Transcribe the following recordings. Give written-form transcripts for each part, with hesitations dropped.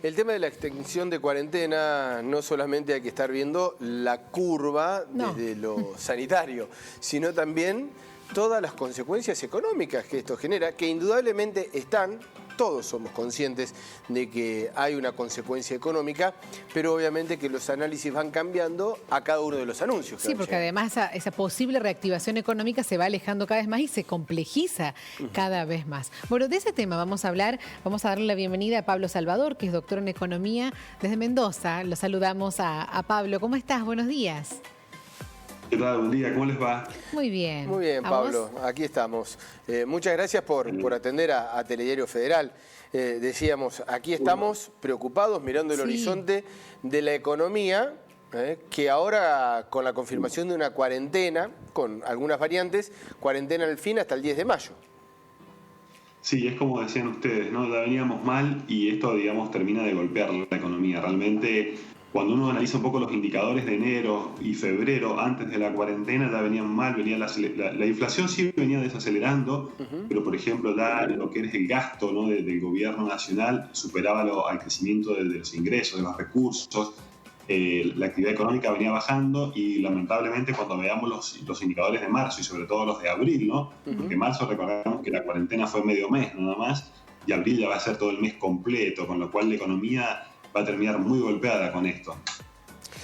El tema de la extensión de cuarentena, no solamente hay que estar viendo la curva desde lo sanitario, sino también todas las consecuencias económicas que esto genera, que indudablemente están. Todos somos conscientes de que hay una consecuencia económica, pero obviamente que los análisis van cambiando a cada uno de los anuncios. Sí, porque además esa posible reactivación económica se va alejando cada vez más y se complejiza cada vez más. Bueno, de ese tema vamos a hablar, vamos a darle la bienvenida a Pablo Salvador, que es doctor en Economía desde Mendoza. Lo saludamos a Pablo. ¿Cómo estás? Buenos días. ¿Qué tal? Buen día, ¿cómo les va? Muy bien. Muy bien, Pablo, aquí estamos. Muchas gracias por atender a Telediario Federal. Decíamos, aquí estamos preocupados mirando el horizonte de la economía, que ahora con la confirmación de una cuarentena, con algunas variantes, cuarentena al fin hasta el 10 de mayo. Sí, es como decían ustedes, ¿no? Ya veníamos mal y esto, digamos, termina de golpear la economía. Realmente, cuando uno analiza un poco los indicadores de enero y febrero, antes de la cuarentena, ya venían mal, venía la inflación sí venía desacelerando, pero por ejemplo, ya lo que es el gasto, ¿no? del gobierno nacional superaba al crecimiento de los ingresos, de los recursos. La actividad económica venía bajando y lamentablemente cuando veamos los indicadores de marzo y sobre todo los de abril, ¿no? Porque marzo recordamos que la cuarentena fue medio mes nada más y abril ya va a ser todo el mes completo, con lo cual la economía va a terminar muy golpeada con esto.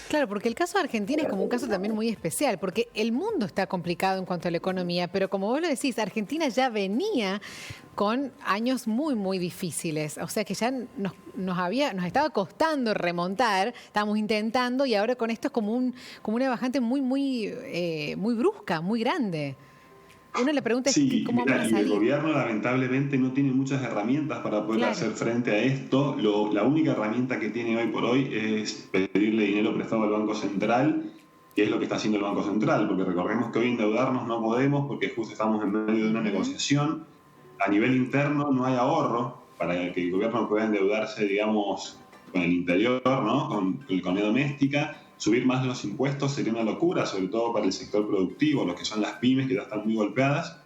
Claro, porque el caso de Argentina es como un caso también muy especial, porque el mundo está complicado en cuanto a la economía, pero como vos lo decís, Argentina ya venía con años muy, muy difíciles. O sea que ya nos estaba costando remontar, estábamos intentando, y ahora con esto es como una bajante muy brusca, muy grande. Uno le pregunta cómo van a salir. El gobierno lamentablemente no tiene muchas herramientas para poder hacer frente a esto. La única herramienta que tiene hoy por hoy es pedirle dinero prestado al Banco Central, que es lo que está haciendo el Banco Central, porque recordemos que hoy endeudarnos no podemos porque justo estamos en medio de una negociación. A nivel interno no hay ahorro para que el gobierno pueda endeudarse, digamos, con el interior, ¿no? con la economía doméstica. Subir más los impuestos sería una locura, sobre todo para el sector productivo, lo que son las pymes, que ya están muy golpeadas.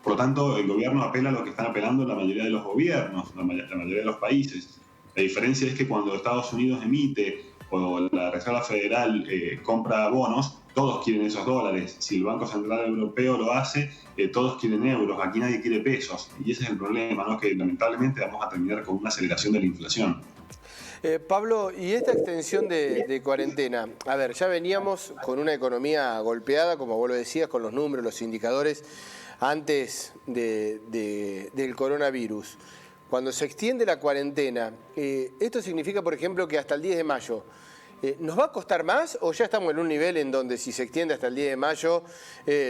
Por lo tanto, el gobierno apela a lo que están apelando la mayoría de los gobiernos, la mayoría de los países. La diferencia es que cuando Estados Unidos emite o la Reserva Federal compra bonos, todos quieren esos dólares. Si el Banco Central Europeo lo hace, todos quieren euros, aquí nadie quiere pesos. Y ese es el problema, ¿no? Que lamentablemente vamos a terminar con una aceleración de la inflación. Pablo, y esta extensión de cuarentena, a ver, ya veníamos con una economía golpeada, como vos lo decías, con los números, los indicadores, antes del coronavirus. Cuando se extiende la cuarentena, ¿esto significa, por ejemplo, que hasta el 10 de mayo nos va a costar más o ya estamos en un nivel en donde si se extiende hasta el 10 de mayo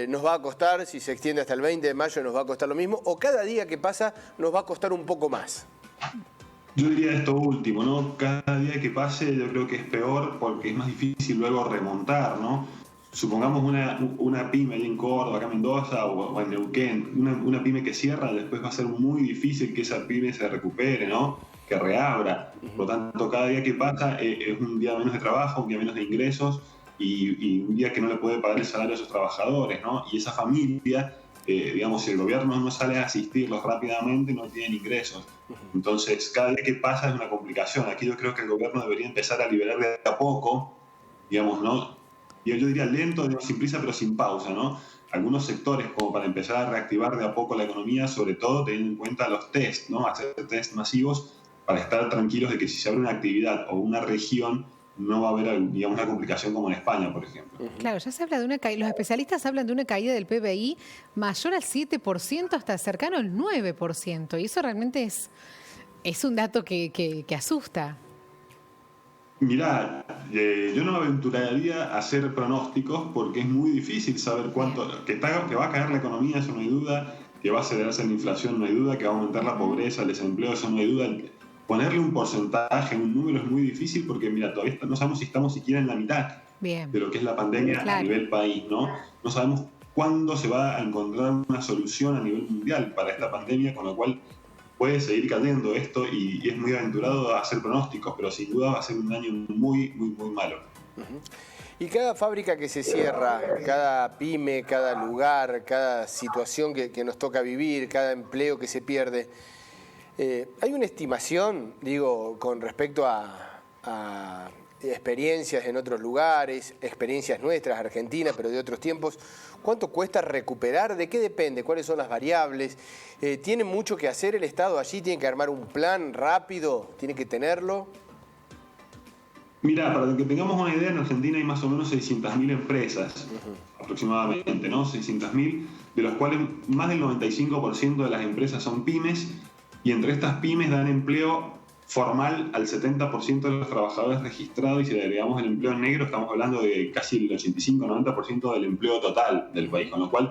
nos va a costar, si se extiende hasta el 20 de mayo nos va a costar lo mismo, o cada día que pasa nos va a costar un poco más? Yo diría esto último, ¿no? Cada día que pase yo creo que es peor porque es más difícil luego remontar, ¿no? Supongamos una pyme ahí en Córdoba, acá en Mendoza o en Neuquén, una pyme que cierra, después va a ser muy difícil que esa pyme se recupere, ¿no? Que reabra. Por lo tanto, cada día que pasa es un día menos de trabajo, un día menos de ingresos y un día que no le puede pagar el salario a esos trabajadores, ¿no? Y esa familia, digamos, si el gobierno no sale a asistirlos rápidamente, no tienen ingresos. Entonces, cada día que pasa es una complicación. Aquí yo creo que el gobierno debería empezar a liberar de a poco, digamos, ¿no? Yo diría lento, sin prisa, pero sin pausa, ¿no? Algunos sectores como para empezar a reactivar de a poco la economía, sobre todo teniendo en cuenta los test, ¿no? Hacer test masivos para estar tranquilos de que si se abre una actividad o una región, no va a haber, digamos, una complicación como en España, por ejemplo. Claro, ya se habla de una caída, los especialistas hablan de una caída del PBI mayor al 7% hasta cercano al 9%, y eso realmente es un dato que asusta. Mirá, yo no me aventuraría a hacer pronósticos porque es muy difícil saber cuánto, que va a caer la economía, eso no hay duda, que va a acelerarse la inflación, no hay duda, que va a aumentar la pobreza, el desempleo, eso no hay duda. Ponerle un porcentaje, un número es muy difícil porque, mira, todavía no sabemos si estamos siquiera en la mitad de lo que es la pandemia a nivel país, ¿no? No sabemos cuándo se va a encontrar una solución a nivel mundial para esta pandemia, con lo cual puede seguir cayendo esto y es muy aventurado a hacer pronósticos, pero sin duda va a ser un año muy malo. Y cada fábrica que se cierra, cada pyme, cada lugar, cada situación que nos toca vivir, cada empleo que se pierde, ¿Hay una estimación, digo, con respecto a experiencias en otros lugares, experiencias nuestras, argentinas, pero de otros tiempos? ¿Cuánto cuesta recuperar? ¿De qué depende? ¿Cuáles son las variables? ¿Tiene mucho que hacer el Estado allí? ¿Tiene que armar un plan rápido? ¿Tiene que tenerlo? Mira, para que tengamos una idea, en Argentina hay más o menos 600.000 empresas, aproximadamente, ¿no? 600.000, de los cuales más del 95% de las empresas son pymes, y entre estas pymes dan empleo formal al 70% de los trabajadores registrados, y si le agregamos el empleo negro, estamos hablando de casi el 85-90% del empleo total del país, con lo cual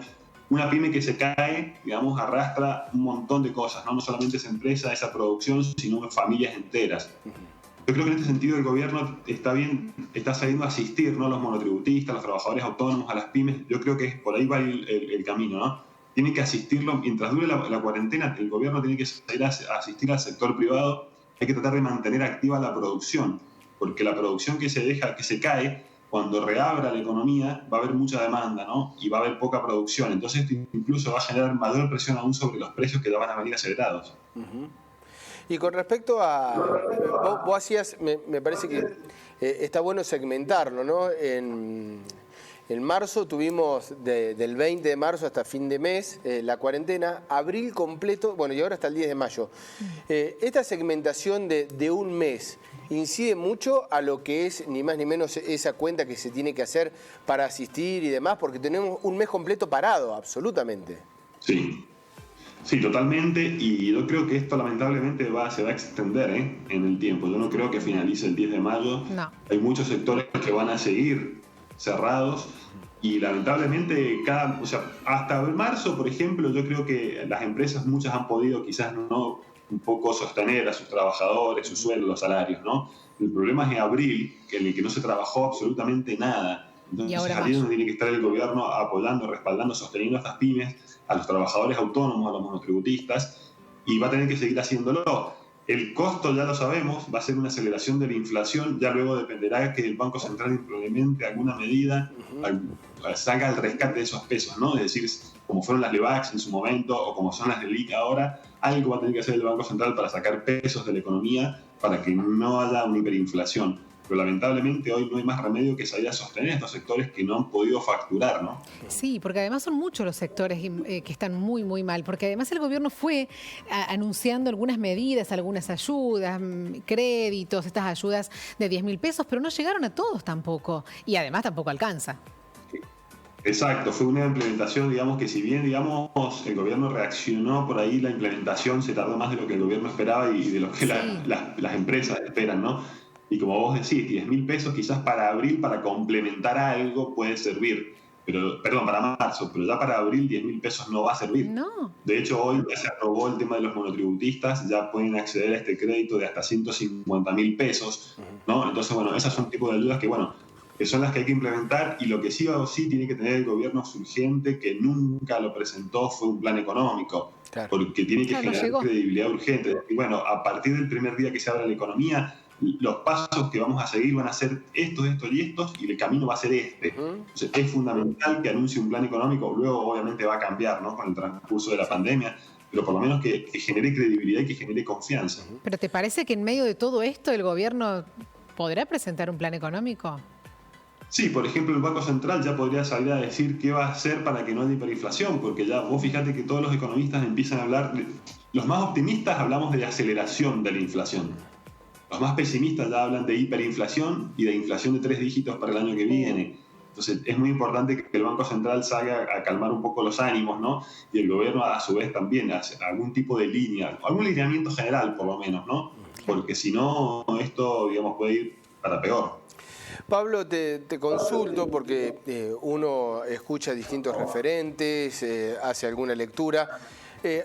una pyme que se cae, digamos, arrastra un montón de cosas, ¿no? No solamente esa empresa, esa producción, sino familias enteras. Yo creo que en este sentido el gobierno está sabiendo asistir, ¿no?, a los monotributistas, a los trabajadores autónomos, a las pymes. Yo creo que por ahí va el camino, ¿no? Tiene que asistirlo, mientras dure la cuarentena, el gobierno tiene que salir a asistir al sector privado. Hay que tratar de mantener activa la producción, porque la producción que se cae, cuando reabra la economía, va a haber mucha demanda, ¿no? Y va a haber poca producción. Entonces esto incluso va a generar mayor presión aún sobre los precios, que van a venir acelerados. Y con respecto a... Vos hacías, me parece que está bueno segmentarlo, ¿no? En marzo tuvimos del 20 de marzo hasta fin de mes la cuarentena, abril completo, bueno, y ahora hasta el 10 de mayo. Esta segmentación de un mes incide mucho a lo que es ni más ni menos esa cuenta que se tiene que hacer para asistir y demás, porque tenemos un mes completo parado, absolutamente. Sí, totalmente, y yo creo que esto lamentablemente se va a extender en el tiempo. Yo no creo que finalice el 10 de mayo. No. Hay muchos sectores que van a seguir cerrados y lamentablemente hasta marzo, por ejemplo, yo creo que las empresas muchas han podido quizás no un poco sostener a sus trabajadores, sus sueldos, los salarios, ¿no? El problema es en abril, en el que no se trabajó absolutamente nada. Entonces ahí es donde tiene que estar el gobierno apoyando, respaldando, sosteniendo a estas pymes, a los trabajadores autónomos, a los monotributistas, y va a tener que seguir haciéndolo. El costo, ya lo sabemos, va a ser una aceleración de la inflación. Ya luego dependerá que el Banco Central implemente alguna medida, salga el rescate de esos pesos, ¿no? Es decir, como fueron las LEVAX en su momento o como son las LELIQ ahora, algo va a tener que hacer el Banco Central para sacar pesos de la economía para que no haya una hiperinflación. Pero lamentablemente hoy no hay más remedio que salir a sostener estos sectores que no han podido facturar, ¿no? Sí, porque además son muchos los sectores que están muy, muy mal, porque además el gobierno fue anunciando algunas medidas, algunas ayudas, créditos, estas ayudas de 10.000 pesos, pero no llegaron a todos tampoco, y además tampoco alcanza. Exacto, fue una implementación, digamos, que si bien, digamos, el gobierno reaccionó por ahí, la implementación se tardó más de lo que el gobierno esperaba y de lo que las empresas esperan, ¿no? Y como vos decís, 10.000 pesos quizás para abril, para complementar algo, puede servir. Para marzo, pero ya para abril 10.000 pesos no va a servir. No. De hecho, hoy ya se aprobó el tema de los monotributistas, ya pueden acceder a este crédito de hasta 150.000 pesos, ¿no? Entonces, bueno, esas son tipos de ayudas que son las que hay que implementar, y lo que sí o sí tiene que tener el gobierno urgente, que nunca lo presentó, fue un plan económico. Claro. Porque tiene que generar credibilidad urgente. Y bueno, a partir del primer día que se abra la economía, los pasos que vamos a seguir van a ser estos y estos, y el camino va a ser este. Entonces, es fundamental que anuncie un plan económico. Luego, obviamente, va a cambiar, ¿no?, con el transcurso de la pandemia, pero por lo menos que genere credibilidad y que genere confianza. ¿Pero te parece que en medio de todo esto el gobierno podrá presentar un plan económico? Sí, por ejemplo, el Banco Central ya podría salir a decir qué va a hacer para que no haya hiperinflación, porque ya vos fíjate que todos los economistas empiezan a hablar, los más optimistas hablamos de aceleración de la inflación. Los más pesimistas ya hablan de hiperinflación y de inflación de 3 dígitos para el año que viene. Entonces es muy importante que el Banco Central salga a calmar un poco los ánimos, ¿no? Y el gobierno a su vez también hace algún tipo de línea, algún lineamiento general por lo menos, ¿no? Porque si no, esto, digamos, puede ir para peor. Pablo, te consulto porque uno escucha distintos referentes, hace alguna lectura.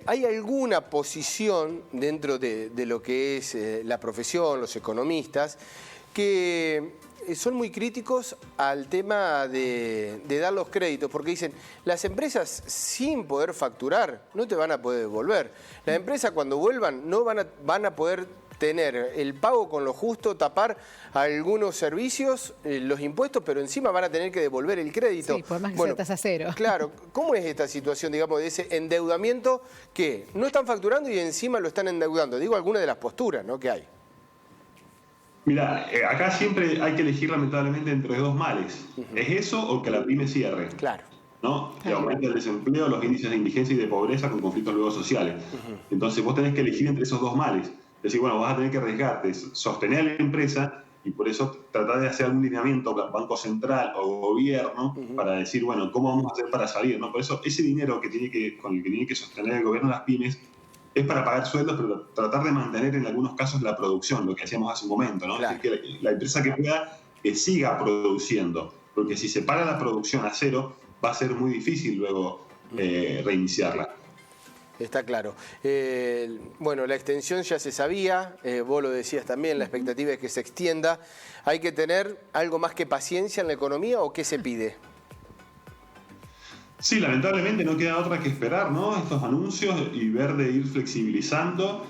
¿Hay alguna posición dentro de lo que es la profesión, los economistas, que son muy críticos al tema de dar los créditos? Porque dicen, las empresas sin poder facturar no te van a poder devolver. Las empresas cuando vuelvan no van a poder tener el pago con lo justo, tapar algunos servicios, los impuestos, pero encima van a tener que devolver el crédito. Sí, por más que sea tasa cero. Claro, ¿cómo es esta situación, digamos, de ese endeudamiento que no están facturando y encima lo están endeudando? Digo, alguna de las posturas, ¿no?, que hay. Mira, acá siempre hay que elegir lamentablemente entre dos males. ¿Es eso o que la pyme cierre? Claro. ¿No? Que aumente el desempleo, los índices de indigencia y de pobreza con conflictos luego sociales. Entonces vos tenés que elegir entre esos dos males. Es decir, bueno, vas a tener que arriesgarte, sostener a la empresa y por eso tratar de hacer algún lineamiento, Banco Central o gobierno, para decir, bueno, ¿cómo vamos a hacer para salir? ¿No? Por eso ese dinero con el que tiene que sostener el gobierno las pymes es para pagar sueldos, pero tratar de mantener en algunos casos la producción, lo que hacíamos hace un momento, ¿no? Claro. Es decir, que la empresa que pueda que siga produciendo, porque si se para la producción a cero, va a ser muy difícil luego reiniciarla. Está claro. Bueno, la extensión ya se sabía, vos lo decías también, la expectativa es que se extienda. ¿Hay que tener algo más que paciencia en la economía o qué se pide? Sí, lamentablemente no queda otra que esperar, ¿no? Estos anuncios y ver de ir flexibilizando.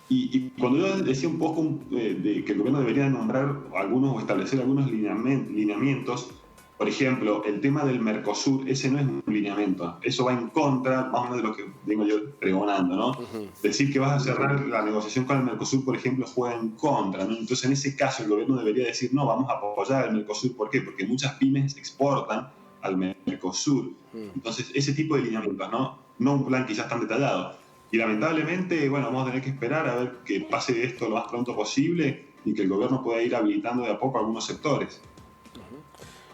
Y cuando yo decía un poco de que el gobierno debería nombrar algunos o establecer algunos lineamientos, por ejemplo, el tema del Mercosur, ese no es un lineamiento. Eso va en contra, más o menos de lo que vengo yo pregonando, ¿no? Decir que vas a cerrar la negociación con el Mercosur, por ejemplo, juega en contra, ¿no? Entonces, en ese caso, el gobierno debería decir, no, vamos a apoyar al Mercosur. ¿Por qué? Porque muchas pymes exportan al Mercosur. Entonces, ese tipo de lineamientos, ¿no? No un plan quizás tan detallado. Y lamentablemente, bueno, vamos a tener que esperar a ver que pase esto lo más pronto posible y que el gobierno pueda ir habilitando de a poco algunos sectores.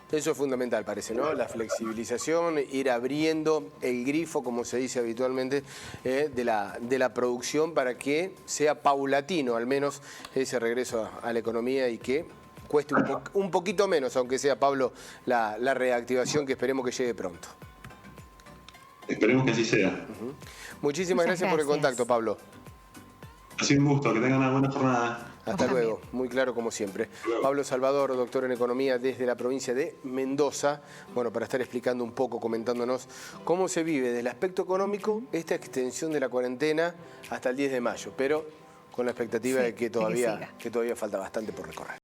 Eso es fundamental, parece, ¿no? La flexibilización, ir abriendo el grifo, como se dice habitualmente, de la producción para que sea paulatino, al menos, ese regreso a la economía y que cueste un poquito menos, aunque sea, Pablo, la reactivación que esperemos que llegue pronto. Esperemos que así sea. Muchísimas gracias por el contacto, Pablo. Ha sido un gusto, que tengan una buena jornada. Hasta luego, muy claro como siempre. Pablo Salvador, doctor en Economía desde la provincia de Mendoza, bueno, para estar explicando un poco, comentándonos cómo se vive desde el aspecto económico esta extensión de la cuarentena hasta el 10 de mayo, pero con la expectativa de que todavía falta bastante por recorrer.